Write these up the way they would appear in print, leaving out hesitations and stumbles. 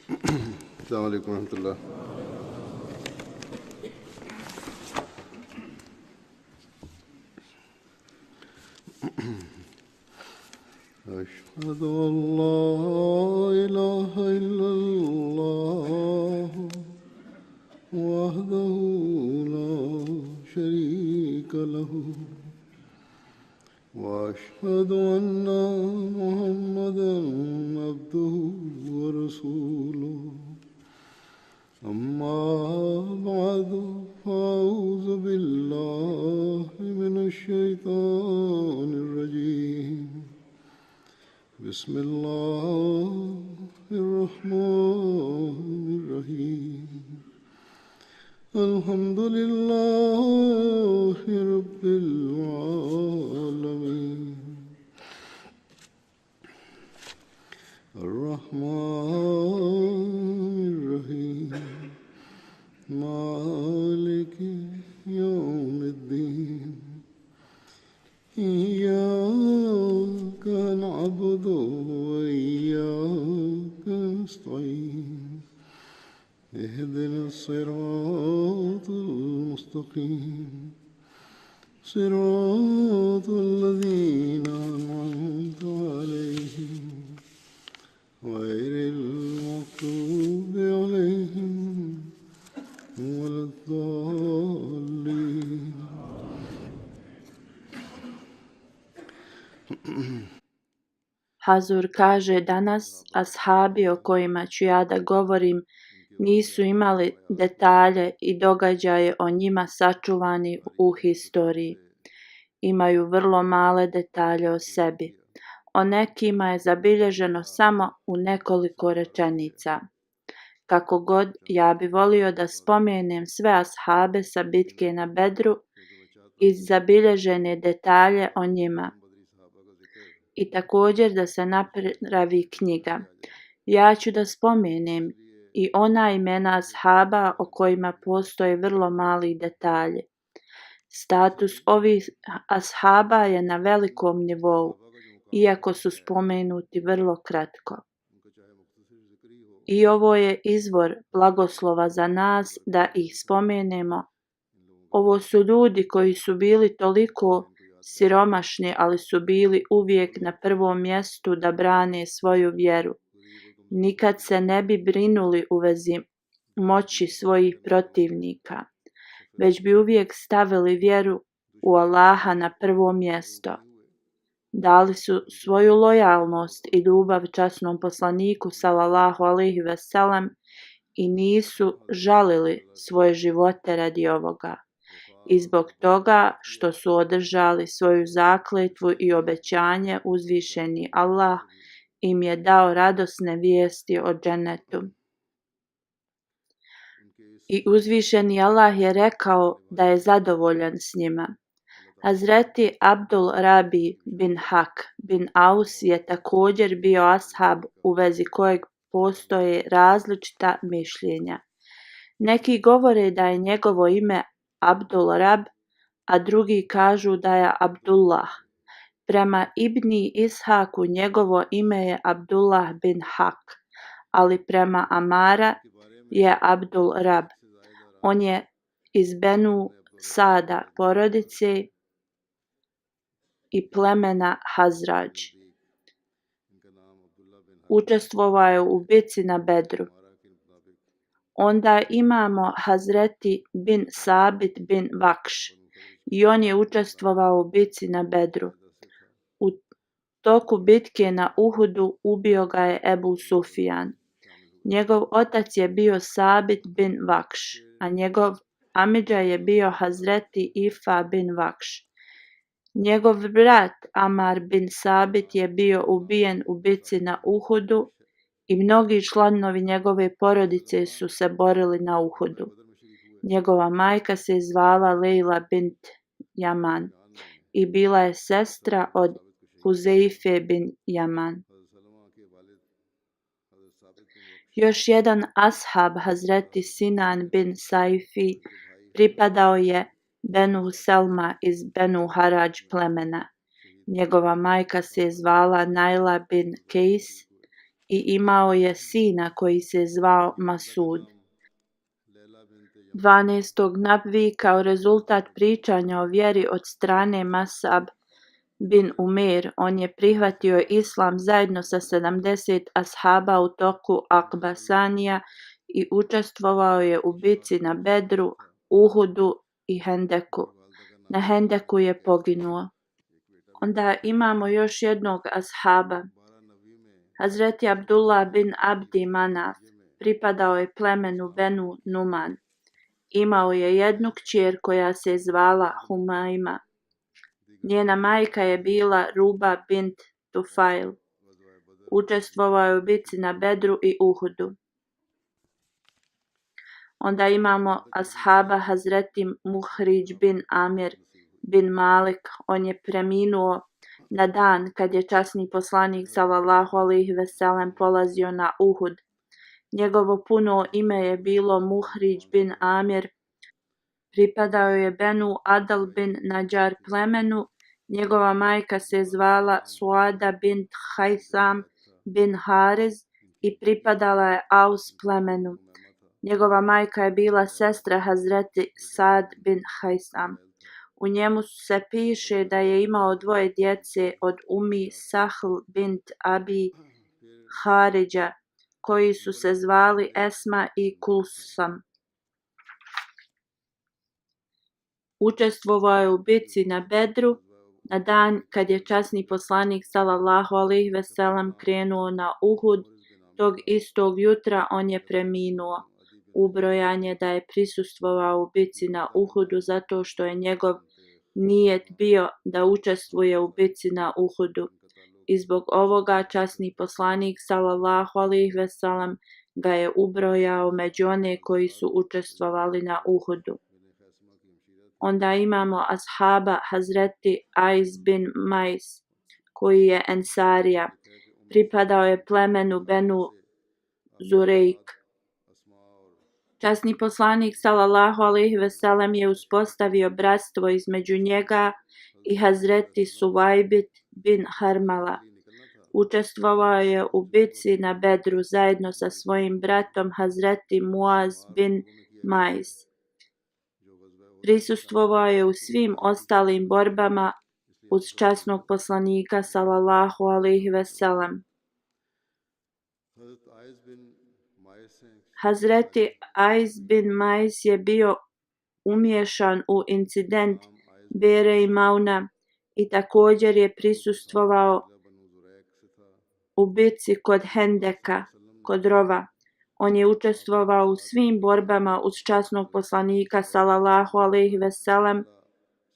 السلام عليكم ورحمة الله. أشهد أن لا إله إلا الله وحده لا شريك له وأشهد أن محمدا عبده ورسوله أما بعد فأعوذ بالله من الشيطان الرجيم بسم الله الرحمن الرحيم الحمد لله رب العالمين الرحمن الرحيم مالك يوم الدين إياك نعبد وإياك نستعين اهدنا الصراط المستقيم صراط الذين أنعمت عليهم غير المغضوب عليهم ولا الضالين. Hazur kaže danas ashabi o kojima ću ja da govorim nisu imali detalje i događaje o njima sačuvani u historiji. Imaju vrlo male detalje o sebi. O nekima je zabilježeno samo u nekoliko rečenica. Kako god, ja bi volio da spomenem sve ashabe sa bitke na Bedru i zabilježene detalje o njima. I također da se napravi knjiga. Ja ću da spomenem i ona imena ashaba o kojima postoje vrlo mali detalji. Status ovih ashaba je na velikom nivou, iako su spomenuti vrlo kratko. I ovo je izvor blagoslova za nas da ih spomenemo. Ovo su ljudi koji su bili toliko siromašni, ali su bili uvijek na prvom mjestu da brane svoju vjeru. Nikad se ne bi brinuli u vezi moći svojih protivnika, već bi uvijek stavili vjeru u Allaha na prvo mjesto. Dali su svoju lojalnost i ljubav časnom poslaniku sallallahu alejhi ve sellem i nisu žalili svoje živote radi ovoga. I zbog toga što su održali svoju zakletvu i obećanje, uzvišeni Allah im je dao radosne vijesti o džennetu. I uzvišeni Allah je rekao da je zadovoljan s njima. Hazreti Abdul Rabi bin Hak bin Aus je također bio ashab u vezi kojeg postoje različita mišljenja. Neki govore da je njegovo ime Abdul Rab, a drugi kažu da je Abdullah. Prema Ibni Ishaku njegovo ime je Abdullah bin Hak, ali prema Amara je Abdul Rab. On je iz Benu Sada porodice i plemena Hazrađ. Učestvovao je u bici na Bedru. Onda imamo Hazreti bin Sabit bin Vakš i on je učestvovao u bici na Bedru. U toku bitke na Uhudu ubio ga je Ebu Sufjan. Njegov otac je bio Sabit bin Vakš, a njegov amidža je bio Hazreti Ifa bin Vakš. Njegov brat Amar bin Sabit je bio ubijen u bici na Uhudu i mnogi članovi njegove porodice su se borili na Uhudu. Njegova majka se zvala Lejla bint Jaman i bila je sestra od Huzeife bin Jaman. Još jedan ashab, Hazreti Sinan bin Saifi, pripadao je Benu Selma iz Benu Harađ plemena. Njegova majka se zvala Naila bin Kejs i imao je sina koji se zvao Masud. 12. Nabvi kao rezultat pričanja o vjeri od strane Masab bin Umer, on je prihvatio islam zajedno sa 70 ashaba u toku Akbasanija i učestvovao je u bici na Bedru, Uhudu i Hendeku. Na Hendeku je poginuo. Onda imamo još jednog ashaba. Hazreti Abdullah bin Abdi Manaf pripadao je plemenu Benu Numan. Imao je jednu kćer koja se zvala Humaima. Njena majka je bila Ruba bint Tufail. Učestvovao je u bici na Bedru i Uhudu. Onda imamo ashaba Hazreti Muhriđ bin Amir bin Malik. On je preminuo na dan kad je časni poslanik sallallahu alejhi ve sellem polazio na Uhud. Njegovo puno ime je bilo Muhriđ bin Amir. Pripadao je Benu Adal bin Nađar plemenu. Njegova majka se zvala Suada bint Hajsam bin Hariz i pripadala je Aus plemenu. Njegova majka je bila sestra Hazreti Sad bin Hajsam. U njemu se piše da je imao dvoje djece od Umi Sahl bint Abi Haridža, koji su se zvali Esma i Kulsam. Učestvovao je u bici na Bedru na dan kad je časni poslanik sallallahu alejhi ve sellem krenuo na Uhud. Tog istog jutra on je preminuo. Ubrojan je da je prisustvovao u bici na Uhudu zato što je njegov nijet bio da učestvuje u bici na Uhudu. I zbog ovoga časni poslanik sallallahu alejhi ve sellem ga je ubrojao među one koji su učestvovali na Uhudu. Onda imamo ashaba Hazreti Aiz bin Majs, koji je Ensarija. Pripadao je plemenu Benu Zurejk. Časni poslanik sallallahu alejhi ve sellem je uspostavio bratstvo između njega i Hazreti Suvajbit bin Harmala. Učestvovao je u bici na Bedru zajedno sa svojim bratom Hazreti Muaz bin Majs. Prisustvovao je u svim ostalim borbama uz časnog poslanika sallallahu alejhi ve sellem. Hazreti Aiz bin Majs je bio umiješan u incident Bere i Mauna i također je prisustvovao u bici kod Hendeka, kod rova. On je učestvovao u svim borbama uz časnog poslanika sallallahu alejhi ve sellem.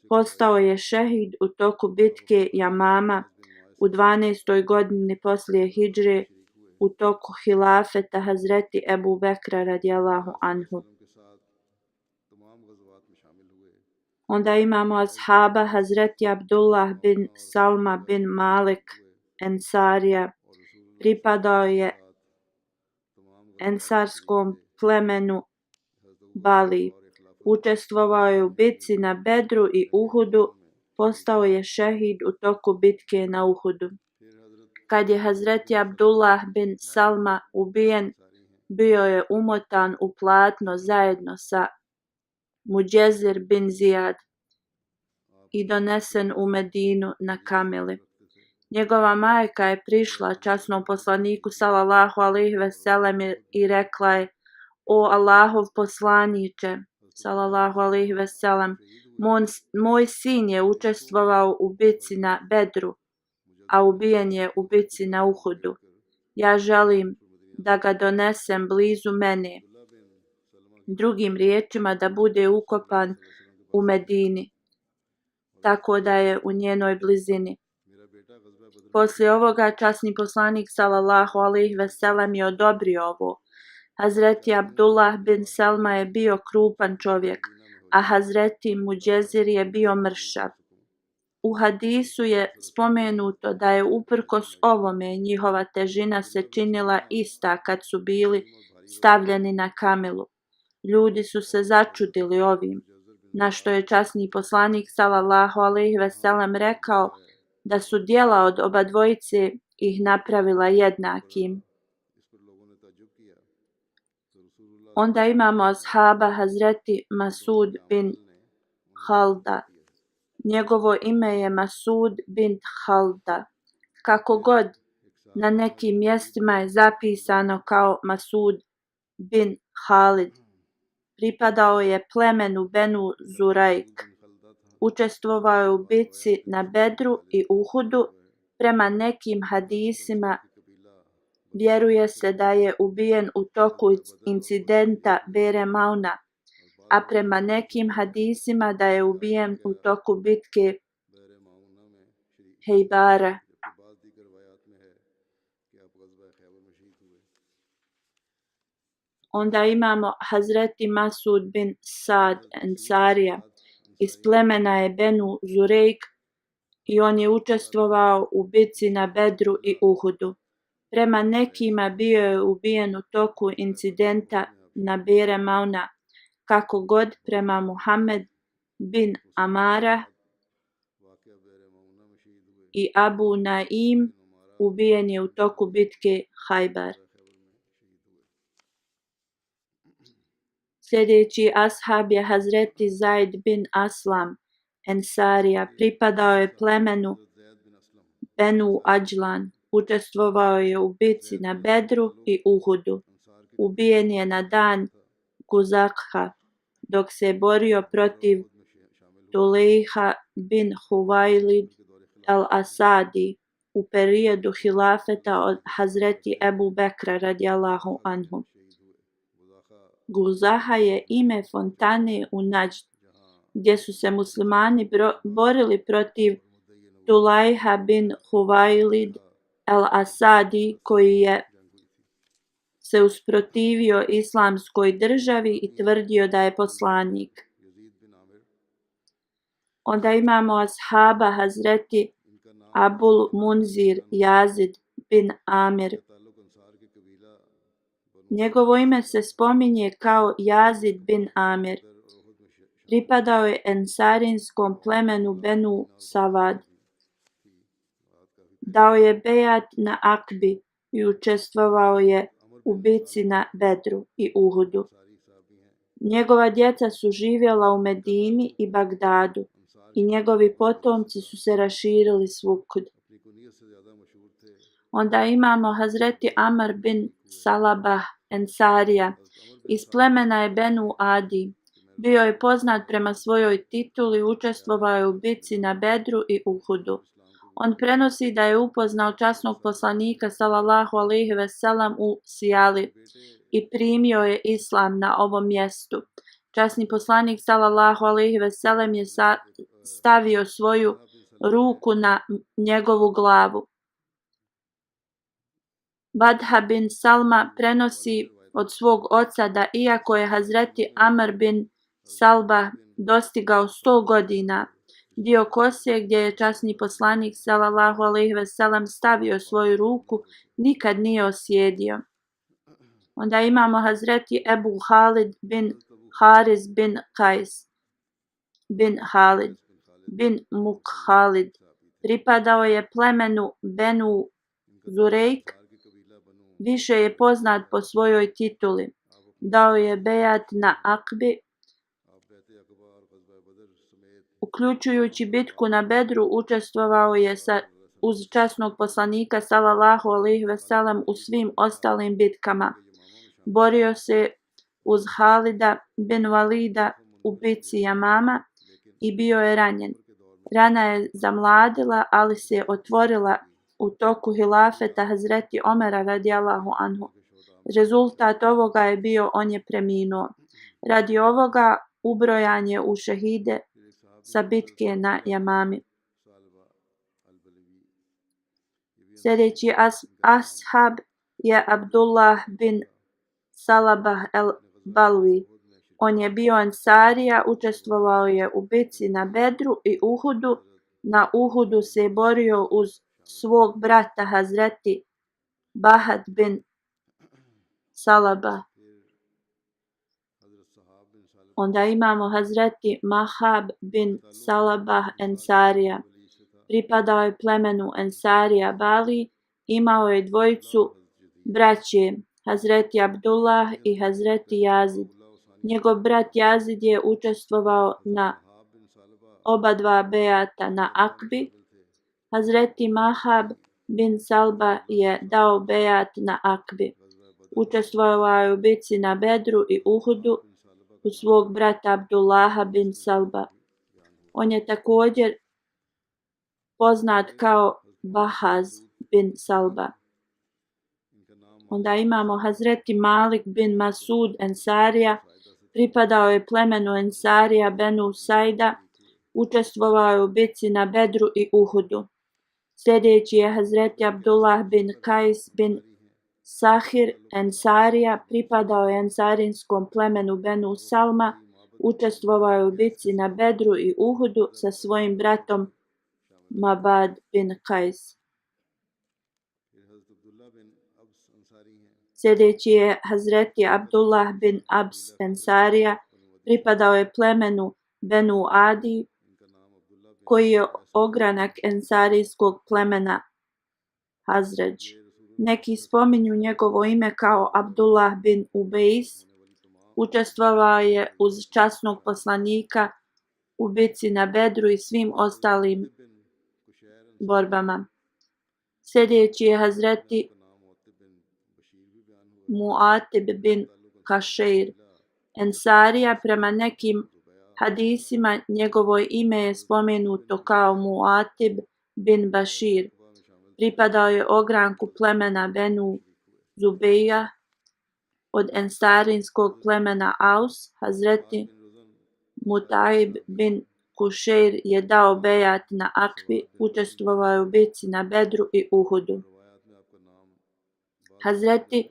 Postao je šehid u toku bitke Jamama u 12. godini poslije hidžre u toku hilafeta Hazreti Ebu Bekra radijallahu anhu. Onda imamo ashaba Hazreti Abdullah bin Salma bin Malik Ensarija. Pripadao je ensarskom plemenu Bali. Učestvovao je u bitci na Bedru i Uhudu. Postao je šehid u toku bitke na Uhudu. Kad je Hazreti Abdullah bin Salma ubijen, bio je umotan u platno zajedno sa Muđezir bin Zijad i donesen u Medinu na kamili. Njegova majka je prišla časnom poslaniku sallallahu alejhi ve sellem i rekla je: O Allahov poslaniče sallallahu alejhi ve sellem, moj sin je učestvovao u bici na Bedru, a ubijen je u bici na Uhudu. Ja želim da ga donesem blizu mene. Drugim riječima, da bude ukopan u Medini, tako da je u njenoj blizini. Poslije ovoga časni poslanik sallallahu alejhi ve sellem je odobrio ovo. Hazreti Abdullah bin Salma je bio krupan čovjek, a Hazreti Muđezir je bio mršav. U hadisu je spomenuto da je uprkos ovome njihova težina se činila ista kad su bili stavljeni na kamilu. Ljudi su se začudili ovim, na što je časni poslanik sallallahu alejhi ve sellem rekao da su djela od oba dvojice ih napravila jednakim. Onda imamo ashaba Hazreti Masud bin Halda. Njegovo ime je Masud bin Halda. Kako god, na nekim mjestima je zapisano kao Masud bin Halid. Pripadao je plemenu Benu Zurajk. Učestvovao je u bitci na Bedru i Uhudu. Prema nekim hadisima vjeruje se da je ubijen u toku incidenta Bere Mauna, a prema nekim hadisima da je ubijen u toku bitke Hejbara. Onda imamo Hazreti Masud bin Sad Ensarija. Iz plemena je Benu Zurejk i on je učestvovao u bitci na Bedru i Uhudu. Prema nekima bio je ubijen u toku incidenta na Bere Mauna. Kako god, prema Muhammed bin Amara i Abu Naim ubijen je u toku bitke Hajbar. Sljedeći ashab je Hazreti Zaid bin Aslam Ensarija. Pripadao je plemenu Benu Adžlan. Učestvovao je u bitci na Bedru i Uhudu. Ubijen je na dan Guzakha dok se borio protiv Tulejha bin Huvajlid al-Asadi u periodu hilafeta od Hazreti Ebu Bekra radijallahu anhu. Guzaha je ime fontane u Najd, gdje su se muslimani borili protiv Tulajha bin Huvajlid al-Asadi koji je se usprotivio islamskoj državi i tvrdio da je poslanik. Onda imamo ashaba Hazreti Abul Munzir Yazid bin Amir. Njegovo ime se spominje kao Yazid bin Amir. Pripadao je ensarinskom plemenu Benu Savad. Dao je bejat na Akbi i učestvovao je u bitci na Bedru i Uhudu. Njegova djeca su živjela u Medini i Bagdadu i njegovi potomci su se raširili svugud. Onda imamo Hazreti Amr bin Salabah Ensarija. Iz plemena je Benu Adi. Bio je poznat prema svojoj tituli, učestvovao je u bitci na Bedru i Uhudu. On prenosi da je upoznao časnog poslanika sallallahu alejhi ve sellem u Sijali i primio je islam na ovom mjestu. Časni poslanik sallallahu alejhi ve sellem je stavio svoju ruku na njegovu glavu. Badha bin Salma prenosi od svog oca da iako je Hazreti Amr bin Salba dostigao 100 godina, dio kose gdje je časni poslanik sallallahu alejhi ve sellem stavio svoju ruku nikad nije osjedio. Onda imamo Hazreti Ebu Halid bin Haris bin Kajs bin Halid bin Mukhalid. Pripadao je plemenu Benu Zurejk. Više je poznat po svojoj tituli. Dao je bejat na Akbi, uključujući bitku na Bedru, učestvovao je uz časnog poslanika sallallahu alejhi ve sellem u svim ostalim bitkama. Borio se uz Halida bin Walida u bitci Jamama i bio je ranjen. Rana je zamladila, ali se otvorila u toku hilafeta Hazreti Omera radijallahu anhu. Rezultat ovoga je bio on je preminuo. Radi ovoga ubrojan je u šehide sa bitke na Jamami. Sljedeći ashab je Abdullah bin Salabah el-Balwi. On je bio ensarija, učestvovao je u bitci na Bedru i Uhudu. Na Uhudu se borio uz svog brata Hazreti Bahad bin Salabah. Onda imamo Hazreti Mahab bin Salabah Ensarija. Pripadao je plemenu Ensarija Bali. Imao je dvojicu braće Hazreti Abdullah i Hazreti Yazid. Njegov brat Yazid je učestvovao na oba dva bejata na Akbi. Hazreti Mahab bin Salba je dao bejat na Akbi. Učestvovao je u bici na Bedru i Uhudu u svog brata Abdullaha bin Salba. On je također poznat kao Bahaz bin Salba. Onda imamo Hazreti Malik bin Masud Ensarija, pripadao je plemenu Ensarija Benu Sajda, učestvovao je u bici na Bedru i Uhudu. Sljedeći je Hazreti Abdullah bin Kajs bin Sahir Ensarija, pripadao je ensarinskom plemenu Benu Salma, učestvovao je u bici na Bedru i Uhudu sa svojim bratom Mabad bin Kajs. Sljedeći je Hazreti Abdullah bin Abs Ensarija, pripadao je plemenu Benu Adi, koji je ogranak ensarijskog plemena Hazređ. Neki spominju njegovo ime kao Abdullah bin Ubejs. Učestvovao je uz časnog poslanika u bici na Bedru i svim ostalim borbama. Sljedeći je Hazreti Muatib bin Kašeir Ensarija. Prema nekim hadisima njegovo ime je spomenuto kao Muatib bin Bašir. Pripadao je ogranku plemena Benu Zubeja od ensarinskog plemena Aus. Hazreti Mutaib bin Kušeir je dao bejat na Akbi, učestvovao je u bici na Bedru i Uhudu. Hazreti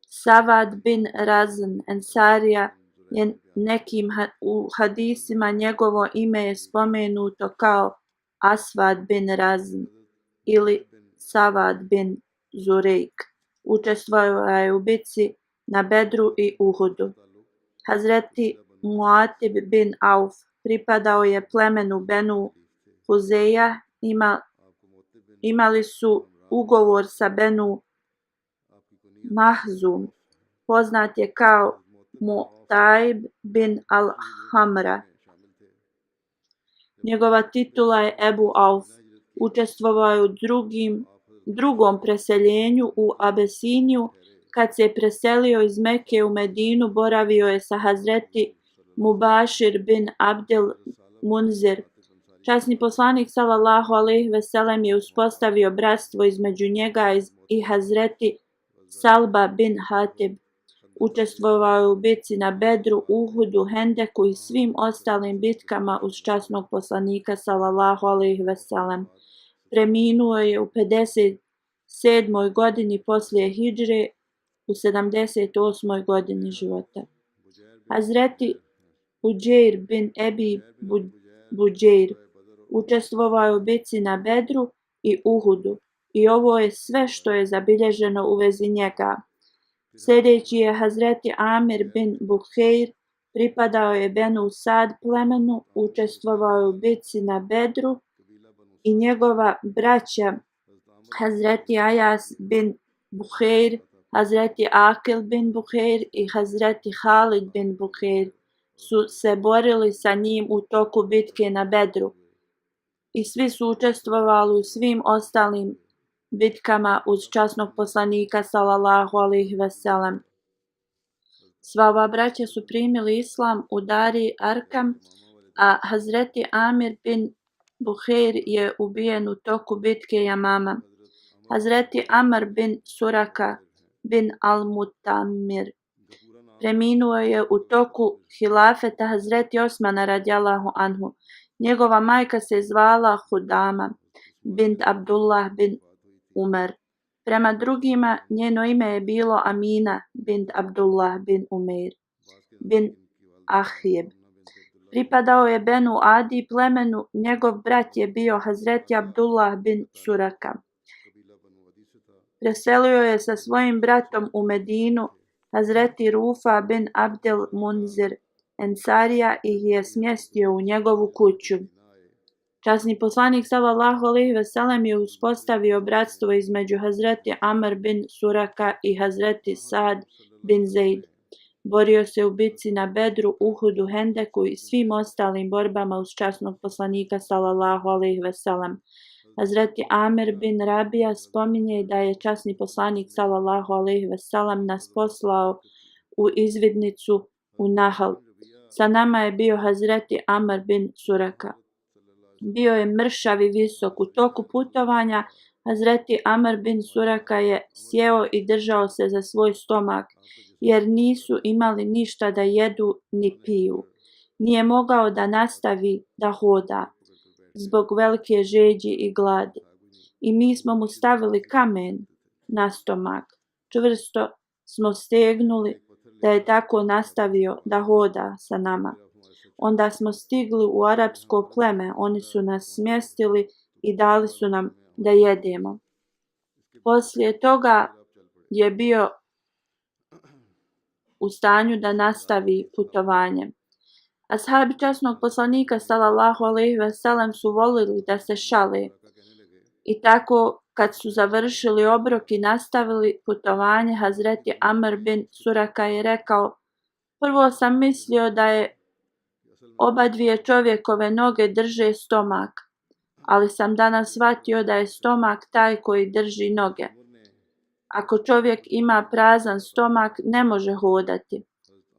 Savad bin Razn Ensarija je nekim u hadisima njegovo ime je spomenuto kao Asvad bin Razn ili Savad bin Zurejk. Učestvovao je u bici na Bedru i Uhudu. Hazreti Muatib bin Auf pripadao je plemenu Benu Huzeja. Imali su ugovor sa Benu Mahzum. Poznat je kao Mutaib bin al-Hamra. Njegova titula je Ebu Auf. Učestvovao je u drugom preseljenju u Abesiniju. Kad se je preselio iz Mekke u Medinu, boravio je sa Hazreti Mubašir bin Abdel Munzir. Časni poslanik sallallahu alejhi ve sellem je uspostavio bratstvo između njega i Hazreti Salba bin Hatib. Učestvovao je u bici na Bedru, Uhudu, Hendeku i svim ostalim bitkama uz časnog poslanika sallallahu alejhi ve sellem. Preminuo je u 57. godini poslije hidžre, u 78. godini života. Hazreti Uđeir bin Ebi Buđeir učestvovao je u bici na Bedru i Uhudu i ovo je sve što je zabilježeno u vezi njega. Sljedeći je Hazreti Amir bin Buheir, pripadao je Benu Sad plemenu, učestvovao je u bici na Bedru i njegova braća Hazreti Ajas bin Buheir, Hazreti Akil bin Buheir i Hazreti Halid bin Buheir su se borili sa njim u toku bitke na Bedru i svi su učestvovali u svim ostalim bitkama uz časnog poslanika sallallahu alejhi ve sellem. Sva ova braća su primili islam u Dari Arkam, a Hazreti Amir bin Buheir je ubijen u toku bitke Jamama. Hazreti Amr bin Suraka bin al-Mutamir preminuo je u toku hilafeta Hazreti Osmana radijallahu anhu. Njegova majka se zvala Hudama bint Abdullah bin Umar. Prema drugima njeno ime je bilo Amina bint Abdullah bin Umair bin Ahjeb. Pripadao je Benu Adi plemenu, njegov brat je bio Hazreti Abdullah bin Suraka. Preselio je sa svojim bratom u Medinu, Hazreti Rufa bin Abdel Munzir Ensarija ih je smjestio u njegovu kuću. Časni poslanik sallallahu alejhi ve sellem je uspostavio bratstvo između Hazreti Amr bin Suraka i Hazreti Saad bin Zaid. Borio se u bitci na Bedru, Uhudu, Hendeku i svim ostalim borbama uz časnog poslanika sallallahu alejhi ve sellem. Hazreti Amir bin Rabija spominje da je časni poslanik sallallahu alejhi ve sellem nas poslao u izvidnicu u Nahl. Sa nama je bio Hazreti Amr bin Suraka. Bio je mršav i visok. U toku putovanja Hazreti Amr bin Suraka je sjeo i držao se za svoj stomak, jer nisu imali ništa da jedu ni piju. Nije mogao da nastavi da hoda zbog velike žeđi i gladi. I mi smo mu stavili kamen na stomak. Čvrsto smo stegnuli da je tako nastavio da hoda sa nama. Onda smo stigli u arapsko pleme, oni su nas smjestili i dali su nam da jedemo. Poslije toga je bio u stanju da nastavi putovanje. Ashabi časnog poslanika sallallahu alejhi ve sellem su volili da se šale. I tako kad su završili obrok i nastavili putovanje, Hazreti Amr bin Suraka je rekao: prvo sam mislio da je oba dvije čovjekove noge drže stomak, ali sam danas shvatio da je stomak taj koji drži noge. Ako čovjek ima prazan stomak, ne može hodati.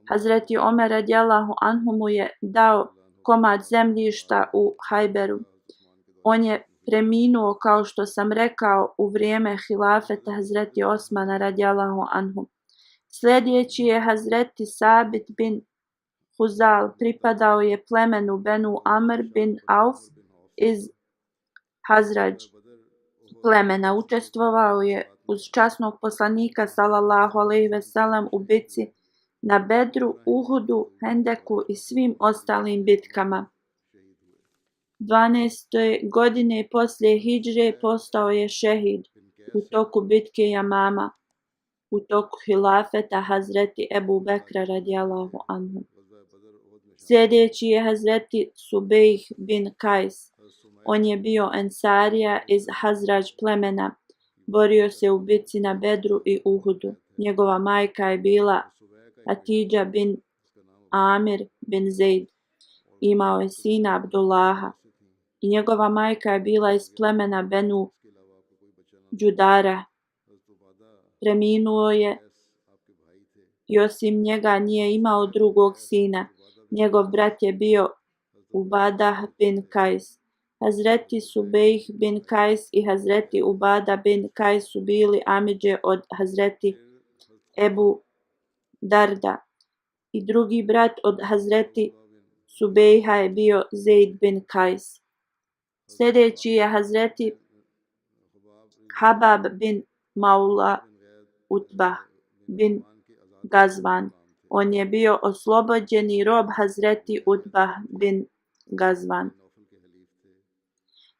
Hazreti Omer radijallahu anhu mu je dao komad zemljišta u Hajberu. On je preminuo, kao što sam rekao, u vrijeme hilafeta Hazreti Osmana radijallahu anhu. Sljedeći je Hazreti Sabit bin Huzal, pripadao je plemenu Benu Amr bin Auf iz Hazrađ plemena. Učestvovao je uz časnog poslanika sallallahu alejhi ve sellem u bitci na Bedru, Uhudu, Hendeku i svim ostalim bitkama. 12. godine poslije hidžre postao je šehid u toku bitke Jamama, u toku hilafeta Hazreti Ebu Bekra radijallahu anhu. Sljedeći je Hazreti Subejh bin Kajs. On je bio ensarija iz Hazrađ plemena. Borio se u bitci na Bedru i Uhudu. Njegova majka je bila Hatidža bin Amir bin Zaid. Imao je sina Abdullaha. I njegova majka je bila iz plemena Benu Džudara. Preminuo je i osim njega nije imao drugog sina. Njegov brat je bio Ubadah bin Kajs. Hazreti Subejh bin Kajs i Hazreti Ubada bin Kajs su bili amidže od Hazreti Ebu Darda. I drugi brat od Hazreti Subejha je bio Zaid bin Kajs. Sljedeći je Hazreti Habab bin Maula Utbah bin Gazvan. On je bio oslobođeni rob Hazreti Utbah bin Gazvan.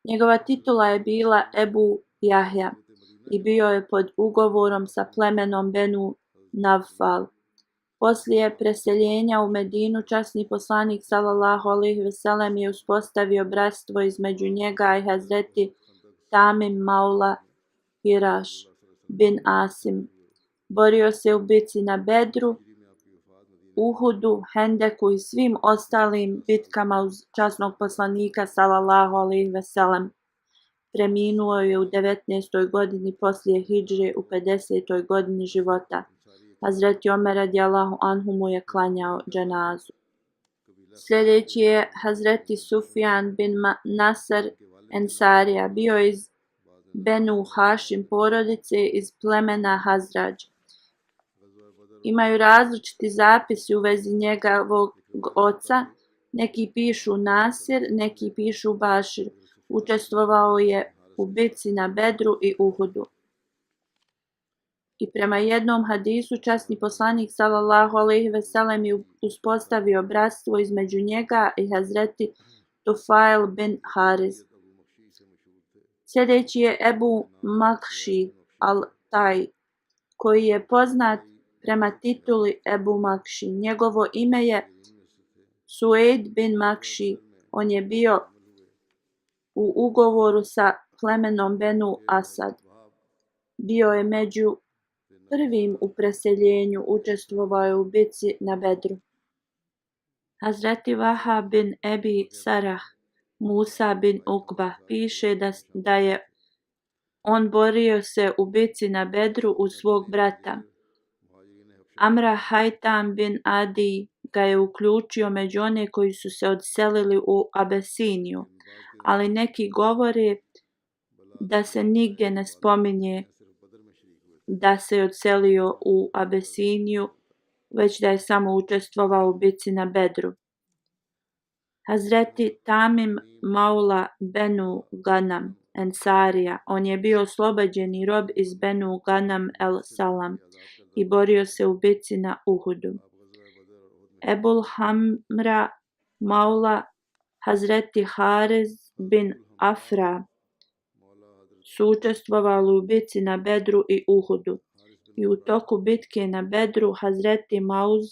Njegova titula je bila Ebu Jahja i bio je pod ugovorom sa plemenom Benu Navfal. Poslije preseljenja u Medinu, časni poslanik sallallahu alejhi ve sellem je uspostavio bratstvo između njega i Hazreti Tamim Maula Hiraš bin Asim. Borio se u bitci na Bedru, Uhudu, Hendeku i svim ostalim bitkama uz časnog poslanika sallallahu alejhi ve sellem. Preminuo je u 19. godini poslije hidžre, u 50. godini života. Hazreti Omer radijallahu anhu mu je klanjao dženazu. Sljedeći je Hazreti Sufjan bin Nasr Ensarija. Bio je iz Benu Hašim porodice iz plemena Hazrađ. Imaju različiti zapisi u vezi njegovog oca. Neki pišu Nasir, neki pišu Bašir. Učestvovao je u bitci na Bedru i Uhudu. I prema jednom hadisu, časni poslanik sallallahu alejhi ve sellem je uspostavio bratstvo između njega i Hazreti Tufail bin Hariz. Sljedeći je Ebu Makši al-Taj, koji je poznat prema tituli Ebu Makši. Njegovo ime je Sueid bin Makši. On je bio u ugovoru sa plemenom Benu Asad. Bio je među prvim u preseljenju, učestvovao je u bitci na Bedru. Hazreti Wahab bin Ebi Sarah Musa bin Ukba piše da je on borio se u bitci na Bedru uz svog brata. Amra Haytam bin Adi ga je uključio među one koji su se odselili u Abesiniju, ali neki govore da se nigdje ne spominje da se je odselio u Abesiniju, već da je samo učestvovao u bitci na Bedru. Hazreti Tamim Maula Benu Ganam Ensarija, on je bio oslobođeni rob iz Benu Ganam el Salam i borio se u bitci na Uhudu. Ebul Hamra Maula Hazreti Harez bin Afra su učestvovali u bitci na Bedru i Uhudu. I u toku bitke na Bedru Hazreti Mauz,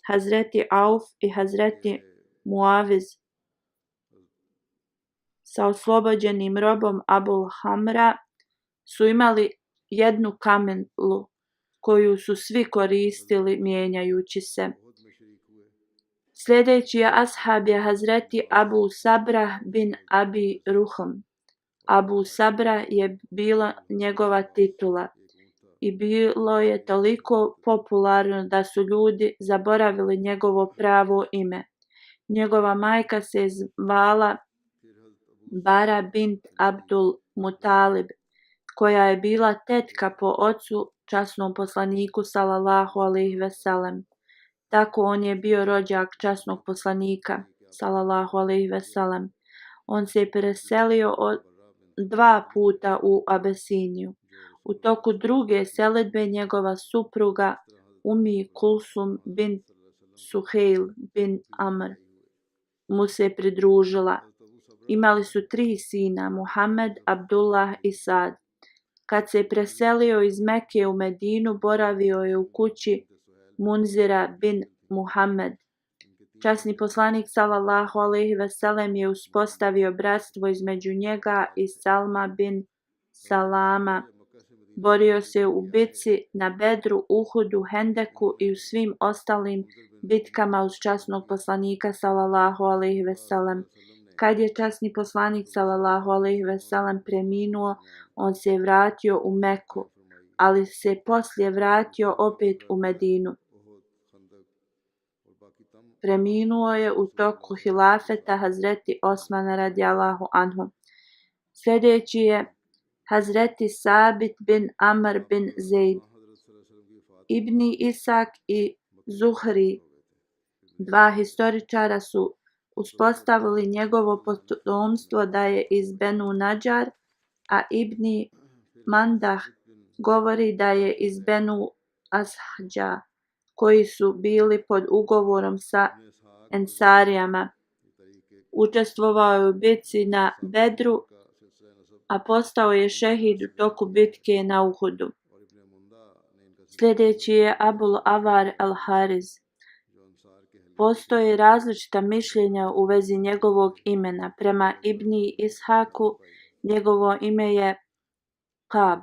Hazreti Auf i Hazreti Muaviz sa oslobođenim robom Abul Hamra su imali jednu kamelu koju su svi koristili mijenjajući se. Sljedeći ashab je Hazreti Abu Sabra bin Abi Ruhm. Abu Sabra je bila njegova titula i bilo je toliko popularno da su ljudi zaboravili njegovo pravo ime. Njegova majka se zvala Bara bint Abdul Mutalib, koja je bila tetka po ocu časnom poslaniku sallallahu alejhi ve sellem. Tako on je bio rođak časnog poslanika sallallahu alejhi ve sellem. On se je preselio 2 puta u Abesiniju. U toku druge selidbe njegova supruga Umi Kulsum bint Suheil bin Amr mu se pridružila. Imali su 3 sina, Muhammed, Abdullah i Sad. Kad se preselio iz Mekke u Medinu, boravio je u kući Munzira bin Muhammed. Časni poslanik sallallahu alejhi ve sellem je uspostavio bratstvo između njega i Salma bin Salama. Borio se u bitci na Bedru, Uhudu, Hendeku i u svim ostalim bitkama uz časnog poslanika sallallahu alejhi ve sellem. Kad je časni poslanik sallallahu alejhi ve sellem preminuo, on se je vratio u Meku, ali se poslije vratio opet u Medinu. Preminuo je u toku hilafeta Hazreti Osmana radijallahu anhu. Sljedeći je Hazreti Sabit bin Amr bin Zaid. Ibni Isak i Zuhri, 2 historičara, su uspostavili njegovo potomstvo da je iz Benu Nadžar, a Ibni Mandah govori da je iz Benu Ashđa, koji su bili pod ugovorom sa Ensarijama. Učestvovao je u bitci na Bedru, a postao je šehid u toku bitke na Uhudu. Sljedeći je Abul Avar al-Hariz. Postoje različita mišljenja u vezi njegovog imena. Prema Ibni Ishaku njegovo ime je Kab,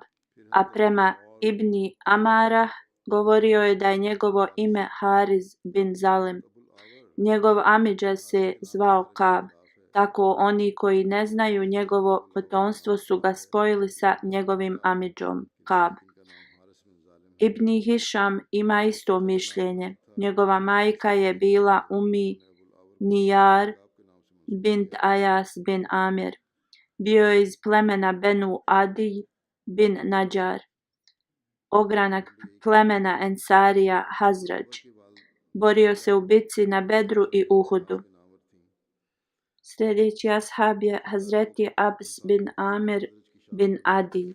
a prema Ibni Amarah govorio je da je njegovo ime Hariz bin Zalim. Njegov amidža se zvao Kab. Tako oni koji ne znaju njegovo potomstvo su ga spojili sa njegovim amidžom Kab. Ibni Hišam ima isto mišljenje. Njegova majka je bila Umi Nijar bint Ajas bin Amir. Bio je iz plemena Benu Adi bin Nadžar, ogranak plemena Ensarija Hazrađ. Borio se u bitci na Bedru i Uhudu. Sljedeći ashab je Hazreti Abs bin Amir bin Adi.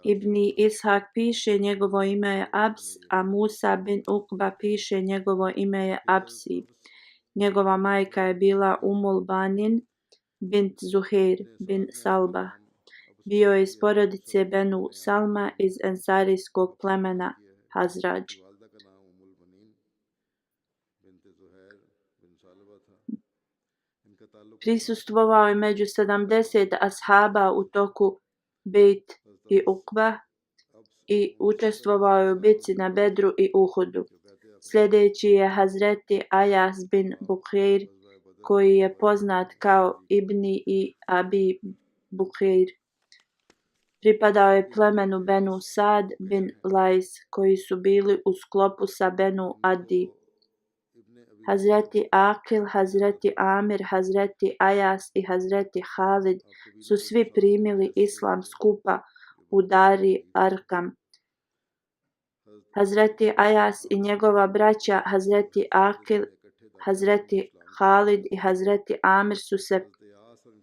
Ibni Ishak piše njegovo ime je Abs, a Musa bin Ukba piše njegovo ime je Absi. Njegova majka je bila Umul Banin bint Zuhair bin Salba. Bio je iz porodice Benu Salma iz ensarijskog plemena Hazrađ. Prisustvovao je među 70 ashaba u toku Bejt i Ukba i učestvovao je u bitci na Bedru i Uhudu. Sljedeći je Hazreti Ajas bin Bukhair, koji je poznat kao Ibni i Abi Bukhair. Pripadao je plemenu Benu Sad bin Lajs, koji su bili u sklopu sa Benu Adi. Hazreti Akil, Hazreti Amir, Hazreti Ajas i Hazreti Halid su svi primili islam skupa u Dari Arkam. Hazreti Ajas i njegova braća Hazreti Akil, Hazreti Halid i Hazreti Amir su se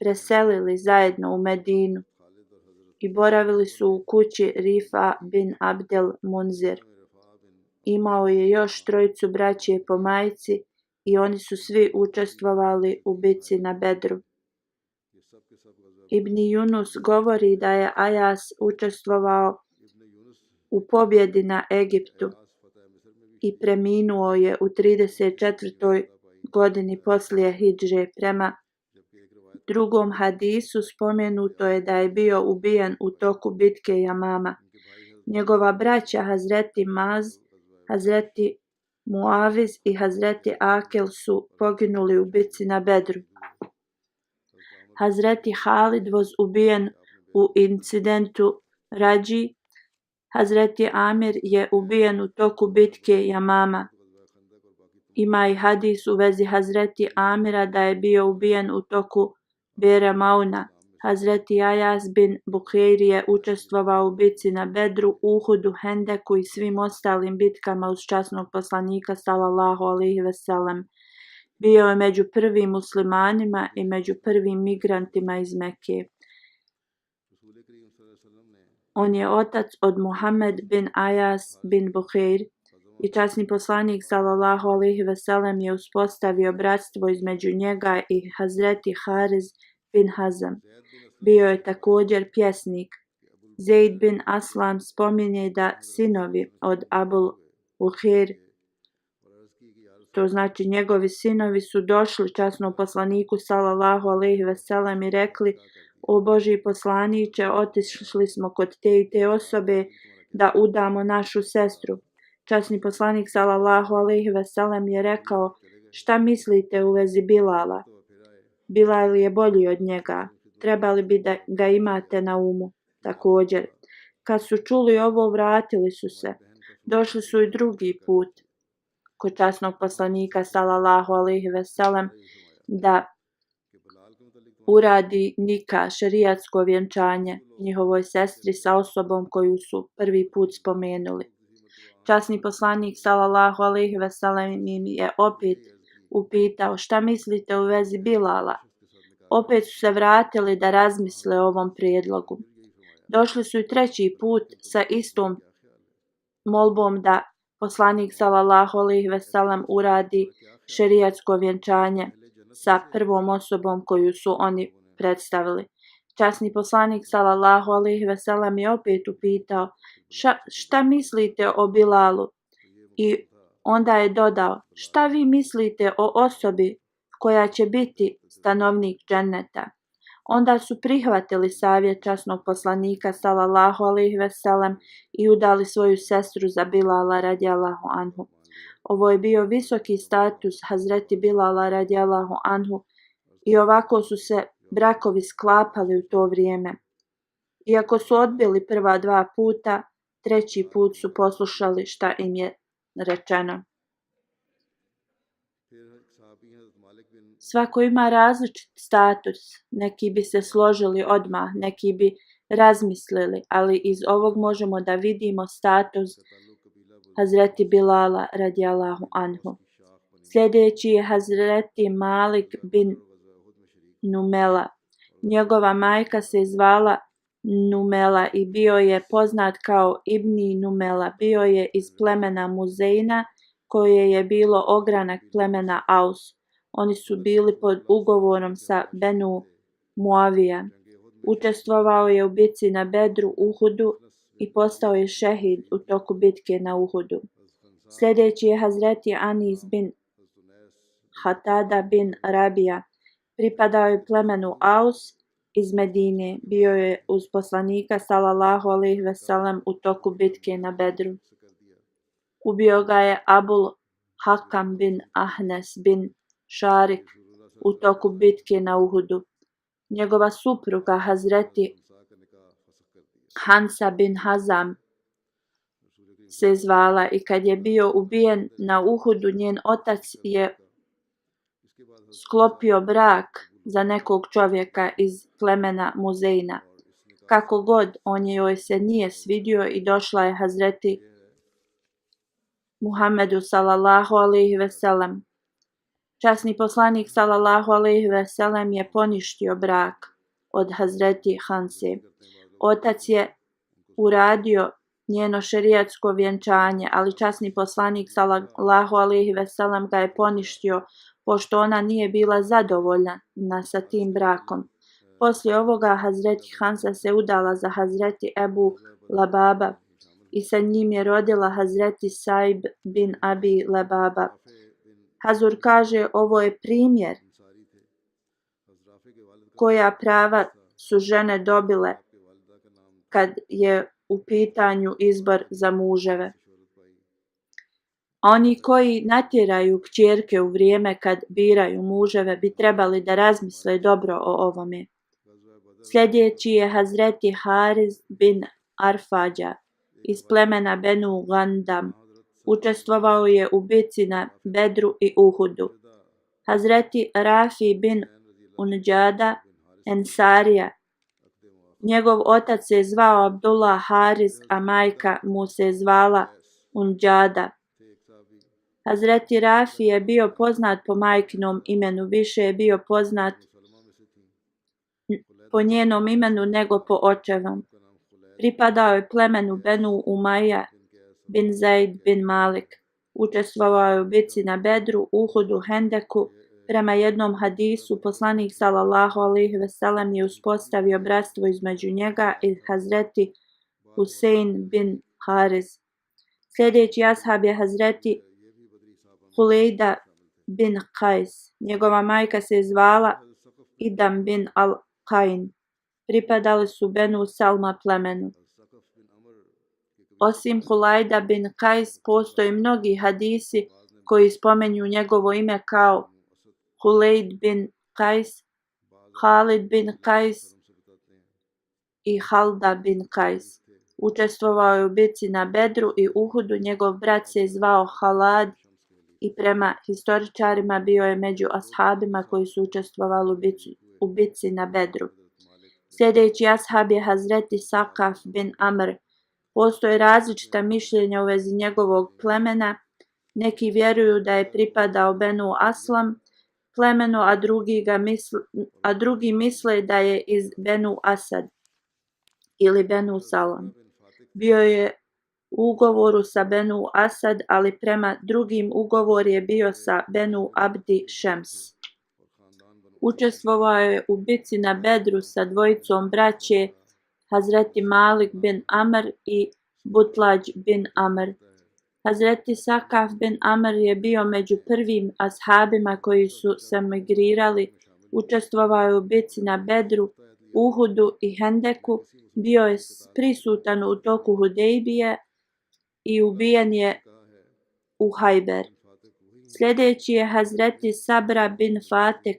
preselili zajedno u Medinu i boravili su u kući Rifa bin Abdel Munzir. Imao je još trojicu braće po majci i oni su svi učestvovali u bitci na Bedru. Ibn Yunus govori da je Ajas učestvovao u pobjedi na Egiptu i preminuo je u 34. godini poslije hidže. Prema drugom hadisu spomenuto je da je bio ubijen u toku bitke Jamama. Njegova braća Hazreti Maz, Hazreti Muaviz i Hazreti Akil su poginuli u bitci na Bedru. Hazreti Halid was ubijen u incidentu Rađi. Hazreti Amir je ubijen u toku bitke Jamama. Ima i hadis u vezi Hazreti Amira da je bio ubijen u toku Bera Mauna. Hazreti Ajas bin Bukhair je učestvovao u bitci na Bedru, Uhudu, Hendeku i svim ostalim bitkama uz časnog poslanika sallallahu alejhi ve sellem. Bio je među prvim muslimanima i među prvim migrantima iz Mekke. On je otac od Muhammed bin Ajas bin Bukhair i časni poslanik sallallahu alejhi ve sellem je uspostavio bratstvo između njega i Hazreti Hariz bin Hazam. Bio je također pjesnik. Zaid bin Aslam spominje da sinovi od Abul Bukhair, to znači njegovi sinovi, su došli časnom poslaniku sallallahu alejhi ve sellem i rekli: O Božji poslaniče, otišli smo kod te i te osobe da udamo našu sestru. Časni poslanik sallallahu alejhi ve sellem je rekao: šta mislite u vezi Bilala? Bilal je bolji od njega. Trebali bi da ga imate na umu. Također, kad su čuli ovo, vratili su se. Došli su i drugi put kod časnog poslanika sallallahu alejhi ve sellem da uradi nika, šerijatsko vjenčanje, njihovoj sestri sa osobom koju su prvi put spomenuli. Časni poslanik sallallahu alejhi ve sellem im je opet upitao: šta mislite u vezi Bilala? Opet su se vratili da razmisle o ovom prijedlogu. Došli su i treći put sa istom molbom da poslanik sallallahu alejhi ve sellem uradi šerijatsko vjenčanje sa prvom osobom koju su oni predstavili. Časni poslanik sallallahu alejhi ve sellem je opet upitao: šta mislite o Bilalu? I onda je dodao: šta vi mislite o osobi koja će biti stanovnik dženneta? Onda su prihvatili savjet časnog poslanika sallallahu alejhi ve sellem i udali svoju sestru za Bilala radijallahu anhu. Ovo je bio visoki status Hazreti Bilala radijallahu anhu i ovako su se brakovi sklapali u to vrijeme. Iako su odbili prva dva puta, treći put su poslušali šta im je rečeno. Svako ima različit status, neki bi se složili odmah, neki bi razmislili, ali iz ovog možemo da vidimo status Hazreti Bilala radijallahu anhu. Sljedeći je Hazreti Malik bin Numela. Njegova majka se zvala Numela i bio je poznat kao Ibni Numela. Bio je iz plemena Muzeina, koje je bilo ogranak plemena Aus. Oni su bili pod ugovorom sa Benu Muavija. Učestvovao je u bitci na Bedru, Uhudu i postao je šehid u toku bitke na Uhudu. Sljedeći je Hazreti Anis bin Hatada bin Rabija. pripadao je plemenu Aus iz Medine. Bio je uz poslanika sallallahu alejhi ve sellem u toku bitke na Bedru. Ubio ga je Abul Hakam bin Ahnes bin Šarik u toku bitke na Uhudu. Njegova supruga Hazreti Hansa bin Hazam se zvala i kad je bio ubijen na Uhudu, njen otac je sklopio brak za nekog čovjeka iz plemena Muzejna. Kako god, on joj se nije svidio i došla je Hazreti Muhammedu sallallahu alejhi ve sellem. Časni poslanik sallallahu alejhi ve sellem je poništio brak od Hazreti Hanse. Otac je uradio njeno šerijatsko vjenčanje, ali časni poslanik sallallahu alejhi ve sellem ga je poništio pošto ona nije bila zadovoljna sa tim brakom. Poslije ovoga Hazreti Hansa se udala za Hazreti Ebu Lababa i sa njim je rodila Hazreti Saib bin Abi Lababa. Hazur kaže, ovo je primjer koja prava su žene dobile kad je u pitanju izbor za muževe. Oni koji natjeraju kćerke u vrijeme kad biraju muževe bi trebali da razmisle dobro o ovome. Sljedeći je Hazreti Hariz bin Arfađa iz plemena Benu Gandam. Učestvovao je u bitci na Bedru i Uhudu. Hazreti Rafi bin Unđada Ensarija. Njegov otac se zvao Abdullah Hariz, a majka mu se zvala Unđada. Hazreti Rafi je bio poznat po majkinom imenu, više je bio poznat po njenom imenu nego po očevom. Pripadao je plemenu Benu Umaja bin Zaid bin Malik. Učestvovao je u bitci na Bedru, Uhudu, Hendeku. Prema jednom hadisu, poslanik sallallahu alejhi ve sellem je uspostavio bratstvo između njega i Hazreti Husein bin Hariz. Sljedeći ashab je Hazreti Hulejda bin Kajs. Njegova majka se zvala Idam bin al-Kain. Pripadali su Benu Salma plemenu. Osim Hulajda bin Kajs, postoje mnogi hadisi koji spomenju njegovo ime kao Hulejd bin Kajs, Halid bin Kajs i Halda bin Kajs. Učestvovao je u bitci na Bedru i Uhudu. Njegov brat se zvao Halad i prema historičarima bio je među ashabima koji su učestvovali u bitci na Bedru. Sljedeći ashab je Hazreti Sakaf bin Amr. Postoje različita mišljenja u vezi njegovog plemena. Neki vjeruju da je pripadao Benu Aslam plemenu, a drugi misle da je iz Benu Asad ili Benu Salam. Bio je u ugovoru sa Benu Asad, ali prema drugim ugovor je bio sa Benu Abdi Šems. Učestvovao je u bitci na Bedru sa dvojicom braće Hazreti Malik bin Amr i Butlađ bin Amr. Hazreti Sakaf bin Amr je bio među prvim ashabima koji su se migrirali. Učestvovao je u bitci na Bedru, Uhudu i Hendeku. Bio je prisutan u toku Hudejbije i ubijen je u Hajber. Sljedeći je Hazreti Sabra bin Fatik.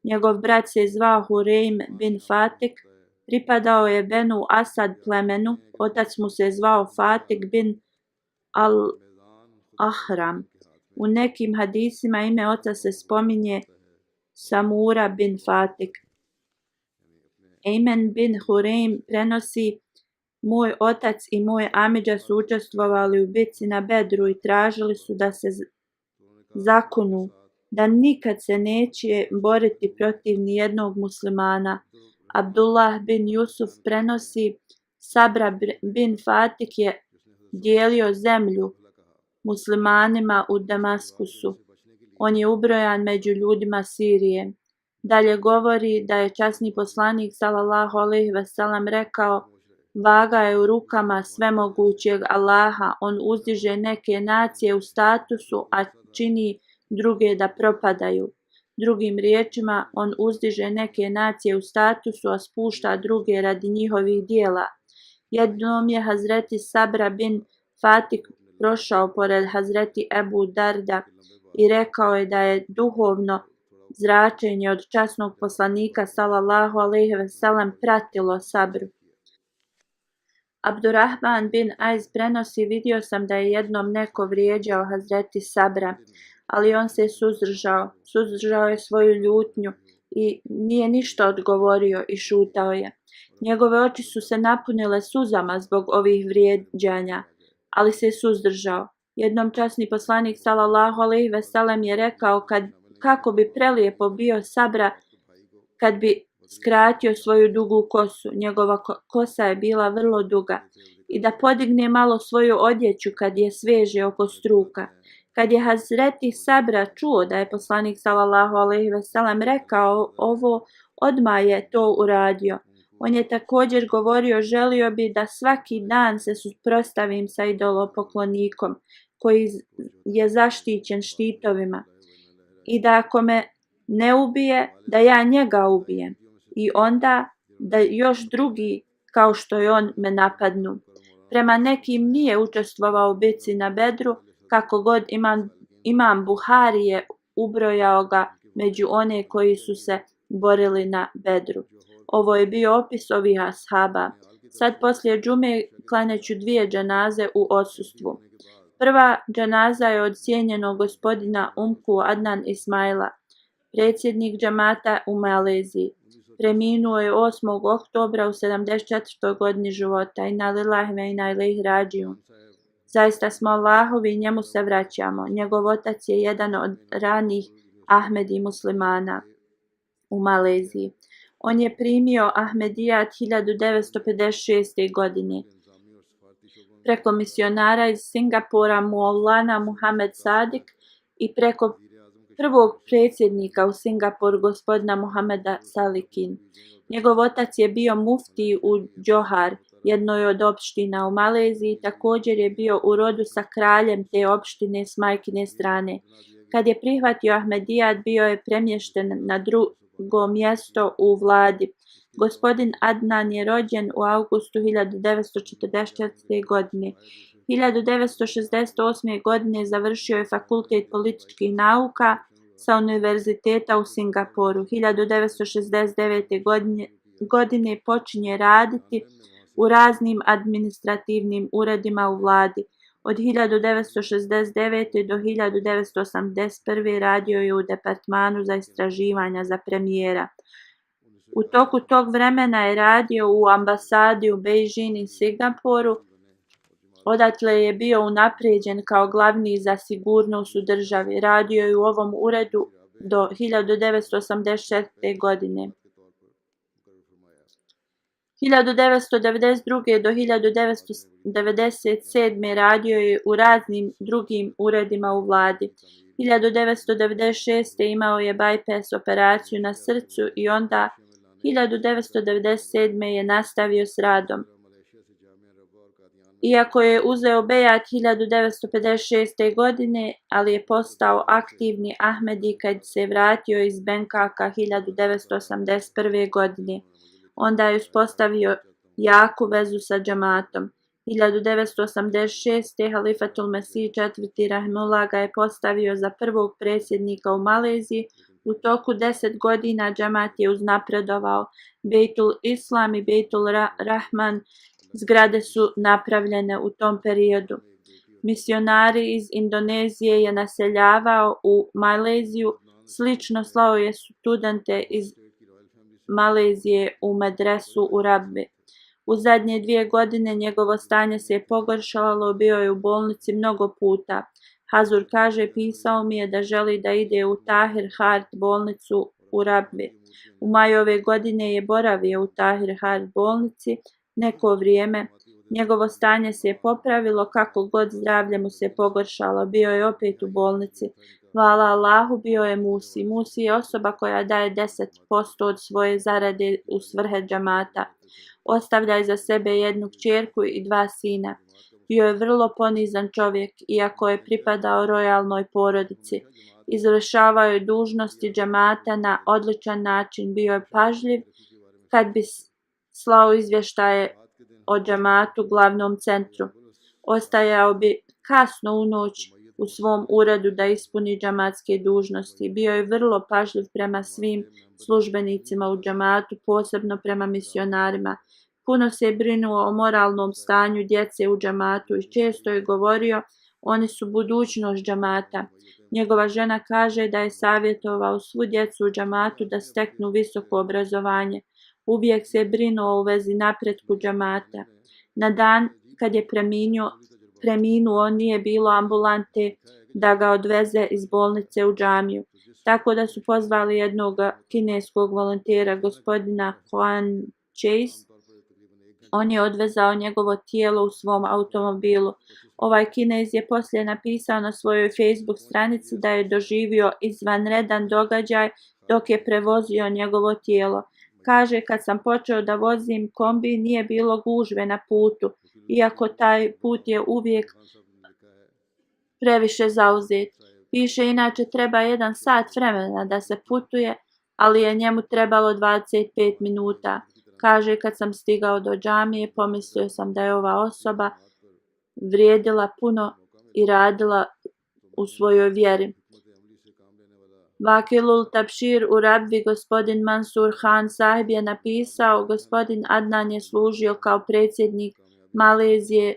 Njegov brat se zvao Hurejm bin Fatik. Pripadao je Benu Asad plemenu. Otac mu se zvao Fatik bin al-Ahram. U nekim hadisima ime oca se spominje Samura bin Fatik. Ejmen bin Hurejm prenosi: moj otac i moj amidža su učestvovali u bitci na Bedru i tražili su da se zakunu da nikad se neće boriti protiv nijednog muslimana. Abdullah bin Jusuf prenosi: Sabra bin Fatik je dijelio zemlju muslimanima u Damaskusu. On je ubrojan među ljudima Sirije. Dalje govori da je časni poslanik sallallahu alejhi ve sellem rekao: vaga je u rukama svemogućeg Allaha, on uzdiže neke nacije u statusu, a čini druge da propadaju. Drugim riječima, on uzdiže neke nacije u statusu, a spušta druge radi njihovih dijela. Jednom je Hazreti Sabra bin Fatik prošao pored Hazreti Ebu Darda i rekao je da je duhovno zračenje od časnog poslanika sallallahu alejhi ve sellem pratilo Sabru. Abdurrahman bin Ajz prenosi: vidio sam da je jednom neko vrijeđao Hazreti Sabra, ali on se suzdržao je svoju ljutnju i nije ništa odgovorio i šutao je. Njegove oči su se napunile suzama zbog ovih vrijeđanja, ali se suzdržao. Jednom časni poslanik sallallahu alejhi ve sellem je rekao kako bi prelijepo bio Sabra kad bi skratio svoju dugu kosu. Njegova kosa je bila vrlo duga, i da podigne malo svoju odjeću kad je sveže oko struka. Kad je Hazreti Sabra čuo da je poslanik sallallahu alejhi ve sellem rekao ovo, odmah je to uradio. On je također govorio: želio bi da svaki dan se suprotstavim sa idolopoklonikom koji je zaštićen štitovima, i da ako me ne ubije, da ja njega ubijem, i onda da još drugi kao što je on me napadnu. Prema nekim nije učestvovao u bitci na Bedru, kako god imam Buhari je ubrojao ga među one koji su se borili na Bedru. Ovo je bio opis ovih ashaba. Sad poslije džume klanjaću 2 dženaze u odsustvu. Prva dženaza je od cijenjenog gospodina Umku Adnan Ismaila, predsjednik džamata u Maleziji. Preminuo je 8. oktobra u 74. godini života. Inna lillahi ve inna ilejhi rađiun. Zaista smo Allahovi i njemu se vraćamo. Njegov otac je jedan od ranih Ahmedi muslimana u Maleziji. On je primio Ahmedijat 1956. godine preko misionara iz Singapura Maulana Muhammad Sadiq i preko prvog predsjednika u Singapuru gospodina Muhammada Salikin. Njegov otac je bio mufti u Johar, jednoj od opština u Maleziji, također je bio u rodu sa kraljem te opštine s majkine strane. Kad je prihvatio Ahmedijat, bio je premješten na drugo mjesto u vladi. Gospodin Adnan je rođen u avgustu 1944. godine. 1968. godine završio je fakultet političkih nauka sa univerziteta u Singapuru. 1969. godine počinje raditi u raznim administrativnim uredima u vladi. Od 1969. do 1981. radio je u departmanu za istraživanja za premijera. U toku tog vremena je radio u ambasadi u Beijing i Singapuru. Odatle je bio unaprijeđen kao glavni za sigurnost u državi. Radio je u ovom uredu do 1984. godine. 1992. do 1997. radio je u raznim drugim uredima u vladi. 1996. imao je bypass operaciju na srcu i onda 1997. je nastavio s radom. Iako je uzeo bejat 1956. godine, ali je postao aktivni Ahmedi kad se vratio iz Benkaka 1981. godine. Onda je uspostavio jaku vezu sa džamatom. 1986. Halifatul Mesih IV. Rahimullah ga je postavio za prvog predsjednika u Maleziji. U toku 10 godina džamat je uznapredovao. Bejtul Islam i Bejtul Rahman zgrade su napravljene u tom periodu. Misionari iz Indonezije je naseljavao u Maleziju. Slično slao je studente iz Malezije u medresu u Rabbi. U zadnje 2 godine njegovo stanje se je pogoršalo, bio je u bolnici mnogo puta. Hazur kaže: pisao mi je da želi da ide u Tahir Hart bolnicu u Rabbi. U maju ove godine je boravio u Tahir Hart bolnici neko vrijeme. Njegovo stanje se je popravilo, kako god zdravlje mu se pogoršalo. Bio je opet u bolnici. Hvala Allahu, bio je Musi. Musi je osoba koja daje 10% od svoje zarade u svrhe džamata. Ostavlja iza sebe 1 kćerku i 2 sina. Bio je vrlo ponizan čovjek, iako je pripadao rojalnoj porodici. izvršavao je dužnosti džemata na odličan način, bio je pažljiv kad bi slao izvještaje o džematu glavnom centru. Ostajao bi kasno u noć u svom uredu da ispuni džematske dužnosti. Bio je vrlo pažljiv prema svim službenicima u džematu, posebno prema misionarima. Puno se brinuo o moralnom stanju djece u džematu i često je govorio, oni su budućnost džemata. Njegova žena kaže da je savjetovao svu djecu u džematu da steknu visoko obrazovanje. Uvijek se brinuo u vezi napretku džemata. Na dan kad je preminuo nije bilo ambulante da ga odveze iz bolnice u džamiju. Tako da su pozvali jednog kineskog volontera, gospodina Juan Chase. On je odvezao njegovo tijelo u svom automobilu. Ovaj Kinez je poslije napisao na svojoj Facebook stranici da je doživio izvanredan događaj dok je prevozio njegovo tijelo. Kaže, kad sam počeo da vozim kombi nije bilo gužve na putu, iako taj put je uvijek previše zauzet. Piše, inače treba 1 sat vremena da se putuje, ali je njemu trebalo 25 minuta. Kaže, kad sam stigao do džamije, pomislio sam da je ova osoba vrijedila puno i radila u svojoj vjeri. Vakilul Tabšir u Rabvi gospodin Mansur Khan sahib je napisao, gospodin Adnan je služio kao predsjednik Malezije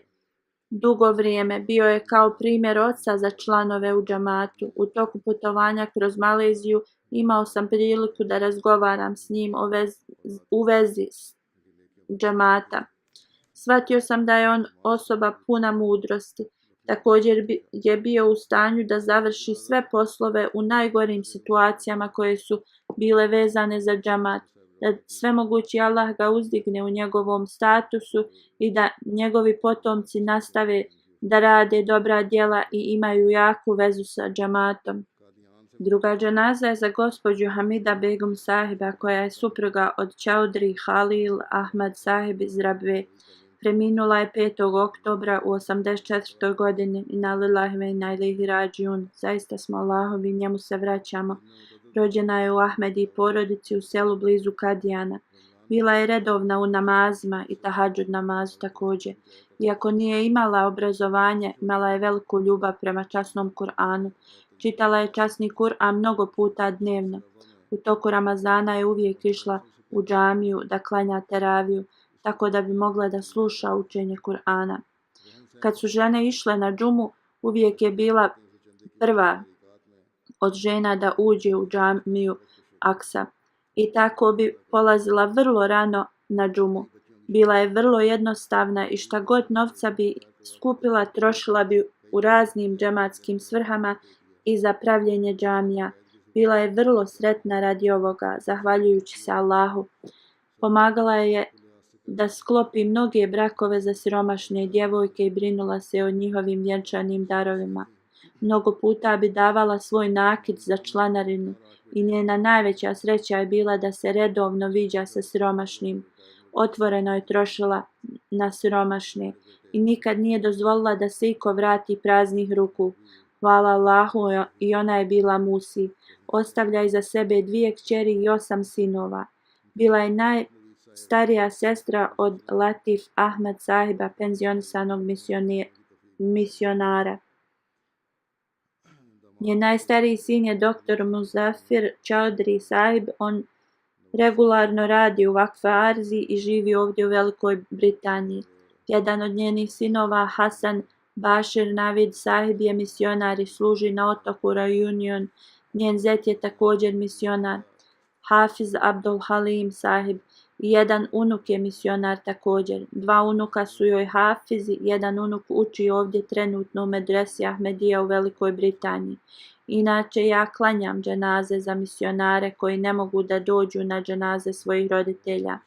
dugo vrijeme. Bio je kao primjer oca za članove u džamatu. U toku putovanja kroz Maleziju imao sam priliku da razgovaram s njim u vezi džamata. Shvatio sam da je on osoba puna mudrosti. Također je bio u stanju da završi sve poslove u najgorim situacijama koje su bile vezane za džamat. Da svemogući Allah ga uzdigne u njegovom statusu i da njegovi potomci nastave da rade dobra djela i imaju jaku vezu sa džamatom. Druga dženaza je za gospođu Hamida Begum sahiba koja je supruga od Chaudhry Khalil Ahmad sahib iz Rabve. Preminula je 5. oktobra u 84. godini. Inna lillahi wa inna ilaihi rađiun. Zaista smo Allahovi, njemu se vraćamo. Rođena je u Ahmedi porodici u selu blizu Kadijana. Bila je redovna u namazima i tahadžud namazu također. Iako nije imala obrazovanje, imala je veliku ljubav prema časnom Kur'anu. Čitala je časni Kur'an mnogo puta dnevno. U toku Ramazana je uvijek išla u džamiju da klanja teraviju, tako da bi mogla da sluša učenje Kur'ana. Kad su žene išle na džumu, uvijek je bila prva od žena da uđe u džamiju Aksa. I tako bi polazila vrlo rano na džumu. Bila je vrlo jednostavna i šta god novca bi skupila, trošila bi u raznim džematskim svrhama i za pravljenje džamija. Bila je vrlo sretna radi ovoga, zahvaljujući se Allahu. Pomagala je da sklopi mnoge brakove za siromašne djevojke i brinula se o njihovim vjenčanim darovima. Mnogo puta bi davala svoj nakit za članarinu i njena najveća sreća je bila da se redovno viđa sa siromašnim. Otvoreno je trošila na siromašne i nikad nije dozvolila da se iko vrati praznih ruku. Hvala Allahu, i ona je bila musi. Ostavlja iza sebe 2 kćeri i 8 sinova. Bila je najstarija sestra od Latif Ahmed sahiba, penzionisanog misionara. Njen najstariji sin je dr. Muzaffir Chaudhry sahib. On regularno radi u Vakfe Arzi i živi ovdje u Velikoj Britaniji. Jedan od njenih sinova, Hasan Bashir Navid sahib, je misionar i služi na otoku Reunion. Njen zet je također misionar. Hafiz Abdul Halim sahib i jedan unuk je misionar također. 2 unuka su joj hafizi, jedan unuk uči ovdje trenutno u medresi Ahmedija u Velikoj Britaniji. Inače, ja klanjam dženaze za misionare koji ne mogu da dođu na dženaze svojih roditelja.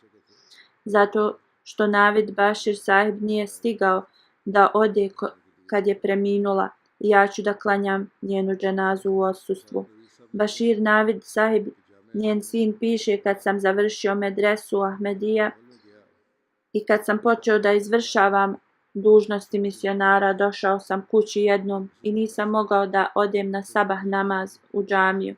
Zato što Navid Bashir sahib nije stigao da ode kad je preminula, ja ću da klanjam njenu dženazu u odsustvu. Bashir Navid sahib, njen sin, piše, kad sam završio medresu Ahmedija i kad sam počeo da izvršavam dužnosti misionara došao sam kući jednom i nisam mogao da odem na sabah namaz u džamiju.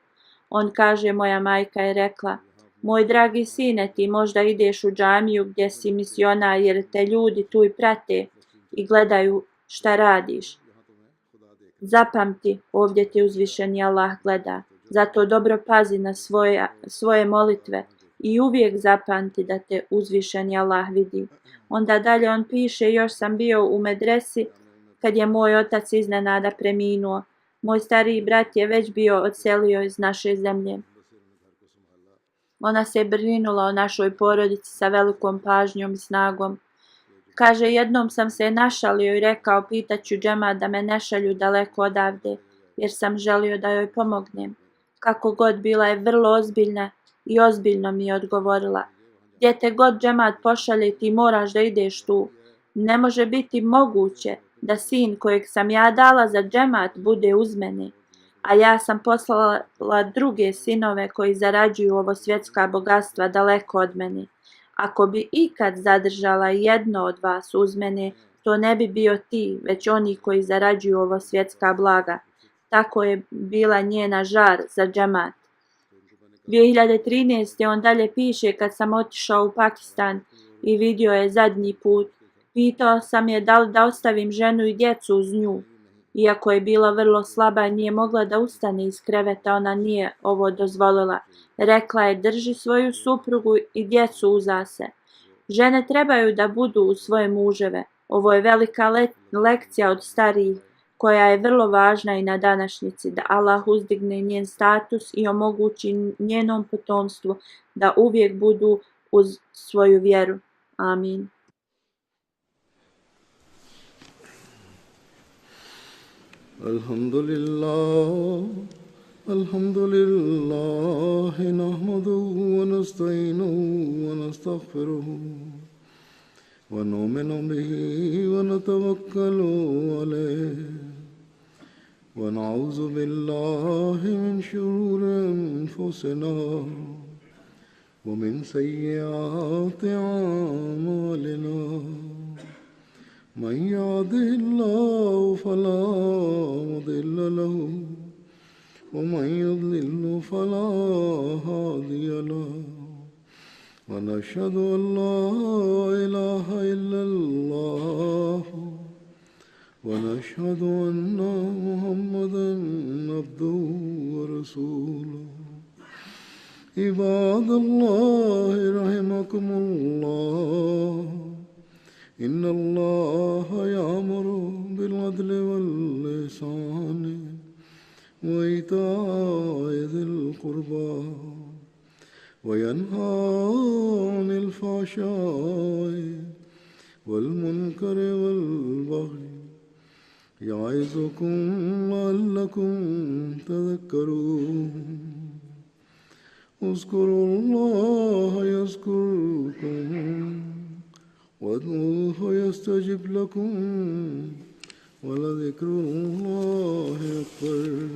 On kaže, moja majka je rekla, moj dragi sine, ti možda ideš u džamiju gdje si misionar jer te ljudi tu i prate i gledaju šta radiš. Zapamti, ovdje te uzvišeni Allah gleda, zato dobro pazi na svoje molitve i uvijek zapamti da te uzvišeni Allah vidi. Onda dalje on piše, još sam bio u medresi kad je moj otac iznenada preminuo. Moj stariji brat je već bio odselio iz naše zemlje. Ona se brinula o našoj porodici sa velikom pažnjom i snagom. Kaže, jednom sam se našalio i rekao, pitaću džemat da me ne šalju daleko odavde, jer sam želio da joj pomognem. Kako god, bila je vrlo ozbiljna i ozbiljno mi je odgovorila. Gdje te god džemat pošalje, ti moraš da ideš tu. Ne može biti moguće da sin kojeg sam ja dala za džemat bude uz mene, a ja sam poslala druge sinove koji zarađuju ovo svjetska bogatstva daleko od mene. Ako bi ikad zadržala jedno od vas uz mene, to ne bi bio ti, već oni koji zarađuju ovo svjetska blaga. Tako je bila njena žar za džemat. 2013. on dalje piše, kad sam otišao u Pakistan i vidio je zadnji put, pitao sam je da li da ostavim ženu i djecu uz nju. Iako je bila vrlo slaba i nije mogla da ustane iz kreveta, ona nije ovo dozvolila. Rekla je, drži svoju suprugu i djecu uza se. Žene trebaju da budu uz svoje muževe. Ovo je velika lekcija od starijih, koja je vrlo važna i na današnjici, da Allah uzdigne njen status i omogući njenom potomstvu da uvijek budu uz svoju vjeru. Amin. Alhamdulillah, nahmaduhu wa nasta'inuhu wa nastaghfiruhu wa nu'minu bihi wa natawakkalu alayhi wa na'udhu billahi min shururi anfusina wa min sayyiati a'malina. من يهده الله فلا مضل له ومن يضلل فلا هادي له ونشهد أن لا إله إلا الله ونشهد أن محمدا عبده ورسوله. عباد الله رحمكم الله، إن الله يأمر بالعدل والإحسان وإيتاء ذي القربى وينهى عن الفحشاء والمنكر والبغي يعظكم لعلكم تذكرون. اذكروا الله يذكركم وادعوه يستجب لكم ولذكر الله أكبر.